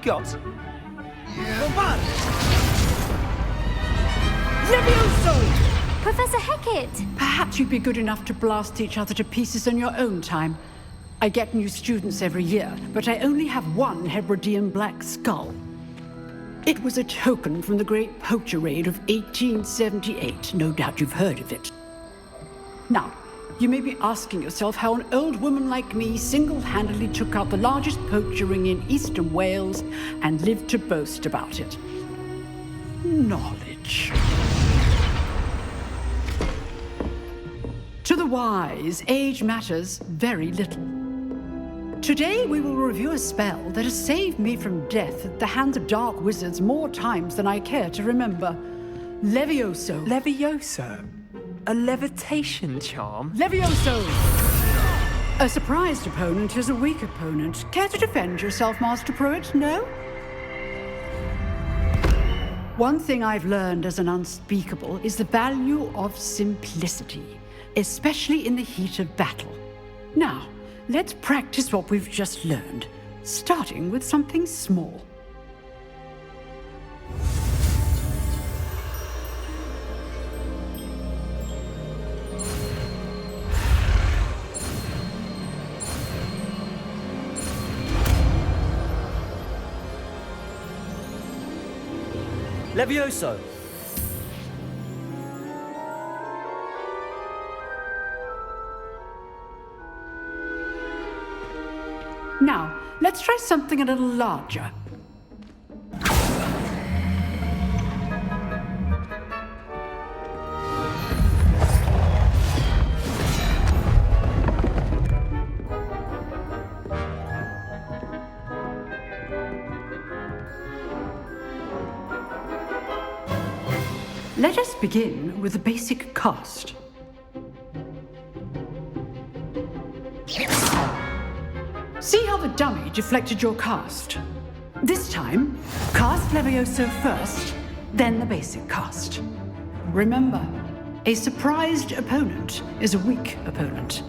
you've got. Levioso! Professor Hecat! Perhaps you'd be good enough to blast each other to pieces in your own time. I get new students every year, but I only have one Hebridean black skull. It was a token from the Great Poacher Raid of 1878. No doubt you've heard of it. Now, you may be asking yourself how an old woman like me single-handedly took out the largest poacher ring in eastern Wales and lived to boast about it. Knowledge. To the wise, age matters very little. Today we will review a spell that has saved me from death at the hands of dark wizards more times than I care to remember. Levioso. Levioso? A levitation charm? Levioso! A surprised opponent is a weak opponent. Care to defend yourself, Master Pruitt? No? One thing I've learned as an unspeakable is the value of simplicity, especially in the heat of battle. Now, let's practice what we've just learned, starting with something small. Levioso! Now, let's try something a little larger. Let us begin with the basic cast. See how the dummy deflected your cast? This time, cast Levioso first, then the basic cast. Remember, a surprised opponent is a weak opponent,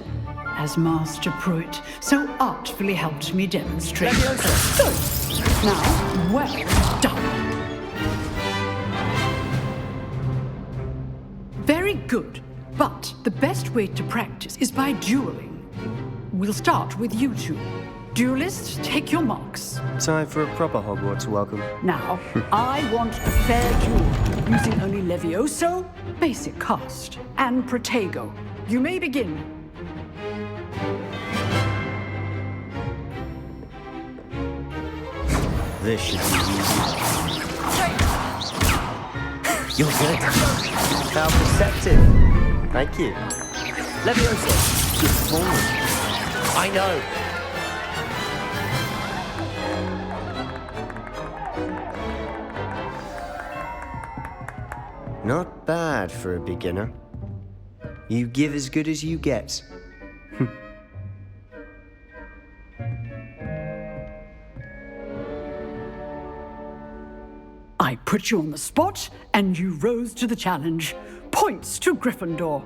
as Master Pruitt so artfully helped me demonstrate. Levioso! Good. Now, well done. Very good, but the best way to practice is by dueling. We'll start with you two. Duelists, take your marks. Time for a proper Hogwarts welcome. Now, I want a fair duel, using only Levioso, basic cast, and Protego. You may begin. This should be easy. You're good. How perceptive. Thank you. Levioso! Good forward. I know! Not bad for a beginner. You give as good as you get. I put you on the spot, and you rose to the challenge. Points to Gryffindor.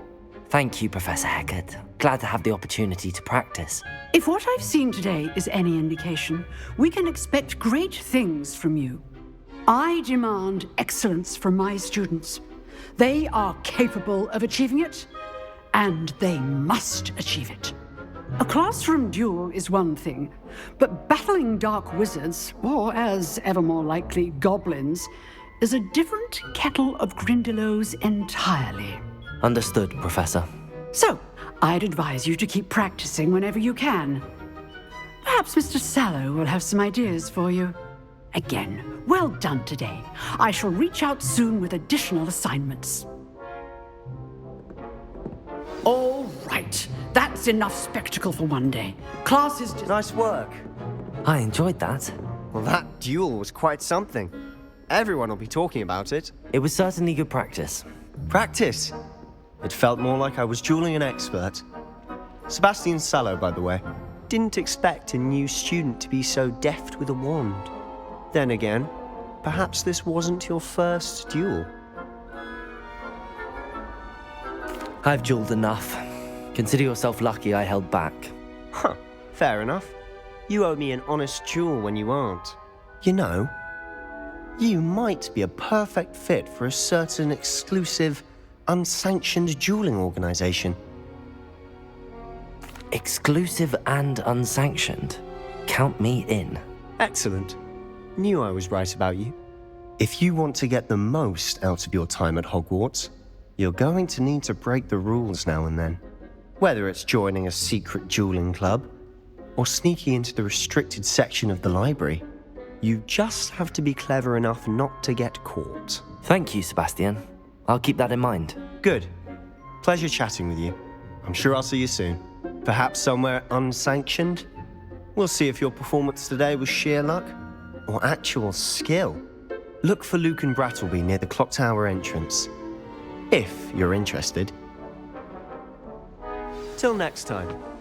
Thank you, Professor Hecat. Glad to have the opportunity to practice. If what I've seen today is any indication, we can expect great things from you. I demand excellence from my students. They are capable of achieving it, and they must achieve it. A classroom duel is one thing, but battling dark wizards, or as ever more likely, goblins, is a different kettle of Grindylows entirely. Understood, Professor. So, I'd advise you to keep practicing whenever you can. Perhaps Mr. Sallow will have some ideas for you. Again, well done today. I shall reach out soon with additional assignments. All right, that's enough spectacle for one day. Class is Nice work. I enjoyed that. Well, that duel was quite something. Everyone will be talking about it. It was certainly good practice. Practice. It felt more like I was dueling an expert. Sebastian Sallow, by the way. Didn't expect a new student to be so deft with a wand. Then again, perhaps this wasn't your first duel. I've dueled enough. Consider yourself lucky I held back. Huh, fair enough. You owe me an honest duel when you aren't. You know, you might be a perfect fit for a certain exclusive, unsanctioned dueling organization. Exclusive and unsanctioned. Count me in. Excellent. Knew I was right about you. If you want to get the most out of your time at Hogwarts, you're going to need to break the rules now and then. Whether it's joining a secret dueling club, or sneaking into the restricted section of the library, you just have to be clever enough not to get caught. Thank you, Sebastian. I'll keep that in mind. Good. Pleasure chatting with you. I'm sure I'll see you soon. Perhaps somewhere unsanctioned? We'll see if your performance today was sheer luck or actual skill. Look for Luke and Brattleby near the clock tower entrance, if you're interested. Till next time.